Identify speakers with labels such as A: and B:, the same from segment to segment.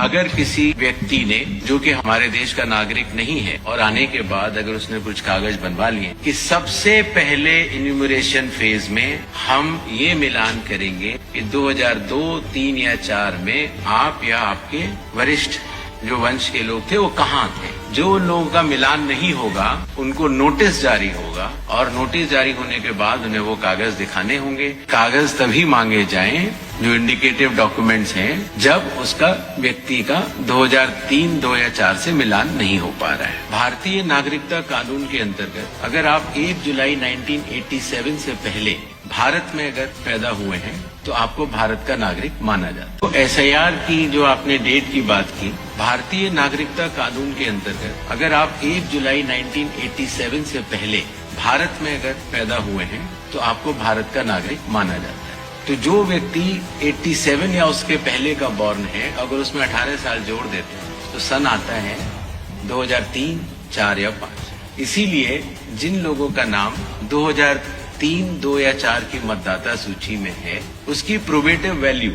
A: अगर किसी व्यक्ति ने, जो कि हमारे देश का नागरिक नहीं है, और आने के बाद अगर उसने कुछ कागज बनवा लिए कि सबसे पहले इन्यूमरेशन फेज में हम ये मिलान करेंगे कि 2002, 3 या 4 में आप या आपके वरिष्ठ जो वंश के लोग थे वो कहाँ थे। जो लोगों का मिलान नहीं होगा उनको नोटिस जारी होगा, और नोटिस जारी होने के बाद उन्हें वो कागज दिखाने होंगे। कागज तभी मांगे जाएं जो इंडिकेटिव डॉक्यूमेंट्स हैं जब उसका व्यक्ति का 2003, 2 या 4 से मिलान नहीं हो पा रहा है। भारतीय नागरिकता कानून के अंतर्गत अगर आप 1 जुलाई 1987 से पहले भारत में अगर पैदा हुए हैं तो आपको भारत का नागरिक माना जाता है। तो एसआईआर की जो आपने डेट की बात की, भारतीय नागरिकता कानून के अंतर्गत अगर आप 1 जुलाई 1987 से पहले भारत में अगर पैदा हुए हैं तो आपको भारत का नागरिक माना जाता है। तो जो व्यक्ति 87 या उसके पहले का बॉर्न है, अगर उसमें 18 साल जोड़ देते हैं तो सन आता है 2003, 4 या 5। इसीलिए जिन लोगों का नाम 2003, 2 या 4 की मतदाता सूची में है, उसकी प्रोबेटिव वैल्यू,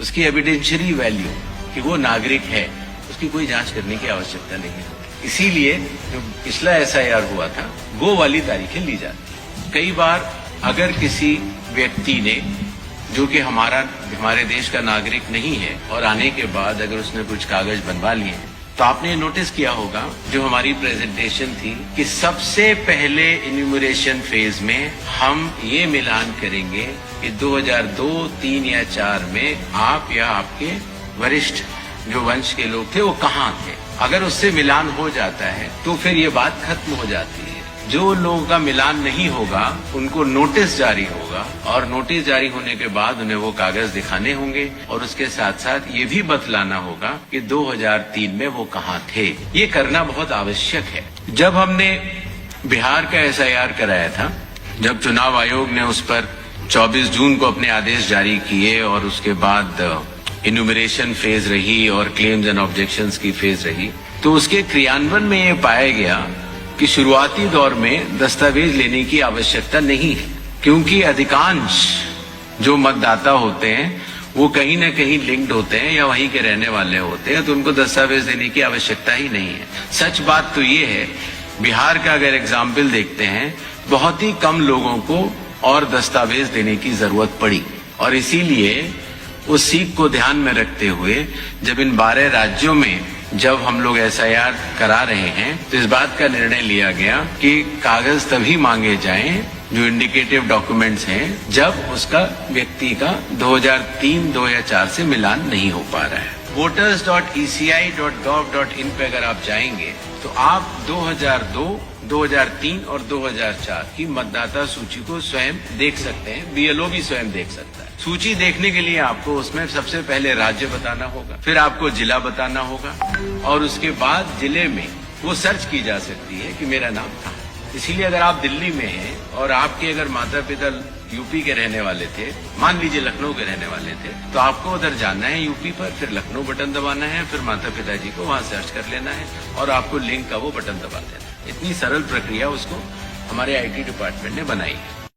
A: उसकी एविडेंशियरी वैल्यू कि वो नागरिक है, उसकी कोई जांच करने की आवश्यकता नहीं है। इसीलिए जो पिछला एसआईआर हुआ था वो वाली तारीखें ली जाती। कई बार अगर किसी व्यक्ति ने, जो कि हमारे देश का नागरिक नहीं है, और आने के बाद अगर उसने कुछ कागज बनवा लिए हैं, तो आपने नोटिस किया होगा जो हमारी प्रेजेंटेशन थी कि सबसे पहले इन्यूमरेशन फेज में हम ये मिलान करेंगे कि 2002, 3 या 4 में आप या आपके वरिष्ठ जो वंश के लोग थे वो कहाँ थे। अगर उससे मिलान हो जाता है तो फिर ये बात खत्म हो जाती है। जो लोगों का मिलान नहीं होगा उनको नोटिस जारी होगा, और नोटिस जारी होने के बाद उन्हें वो कागज दिखाने होंगे, और उसके साथ साथ ये भी बतलाना होगा कि 2003 में वो कहाँ थे। ये करना बहुत आवश्यक है। जब हमने बिहार का एसआईआर कराया था, जब चुनाव आयोग ने उस पर 24 जून को अपने आदेश जारी किए, और उसके बाद इन्यूमरेशन फेज रही और क्लेम्स एंड ऑब्जेक्शंस की फेज रही, तो उसके क्रियान्वयन में ये पाया गया कि शुरुआती दौर में दस्तावेज लेने की आवश्यकता नहीं है, क्योंकि अधिकांश जो मतदाता होते हैं वो कहीं न कहीं लिंक्ड होते हैं या वहीं के रहने वाले होते हैं, तो उनको दस्तावेज देने की आवश्यकता ही नहीं है। सच बात तो ये है, बिहार का अगर एग्जाम्पल देखते हैं, बहुत ही कम लोगों को और दस्तावेज देने की जरूरत पड़ी, और इसीलिए उस सीख को ध्यान में रखते हुए जब इन 12 राज्यों में जब हम लोग एसआईआर करा रहे हैं तो इस बात का निर्णय लिया गया कि कागज तभी मांगे जाएं जो इंडिकेटिव डॉक्यूमेंट्स हैं जब उसका व्यक्ति का 2003, 2 या 4 से मिलान नहीं हो पा रहा है। voters.eci.gov.in पे अगर आप जाएंगे तो आप 2002, 2003 और 2004 की मतदाता सूची को स्वयं देख सकते हैं। बीएलओ भी स्वयं देख सकता है। सूची देखने के लिए आपको उसमें सबसे पहले राज्य बताना होगा, फिर आपको जिला बताना होगा, और उसके बाद जिले में वो सर्च की जा सकती है कि मेरा नाम कहाँ है। इसीलिए अगर आप दिल्ली में हैं और आपके अगर माता पिता यूपी के रहने वाले थे, मान लीजिए लखनऊ के रहने वाले थे, तो आपको उधर जाना है यूपी पर, फिर लखनऊ बटन दबाना है, फिर माता पिताजी को वहां सर्च कर लेना है, और आपको लिंक का वो बटन दबा देना है। इतनी सरल प्रक्रिया उसको हमारे आईटी डिपार्टमेंट ने बनाई है।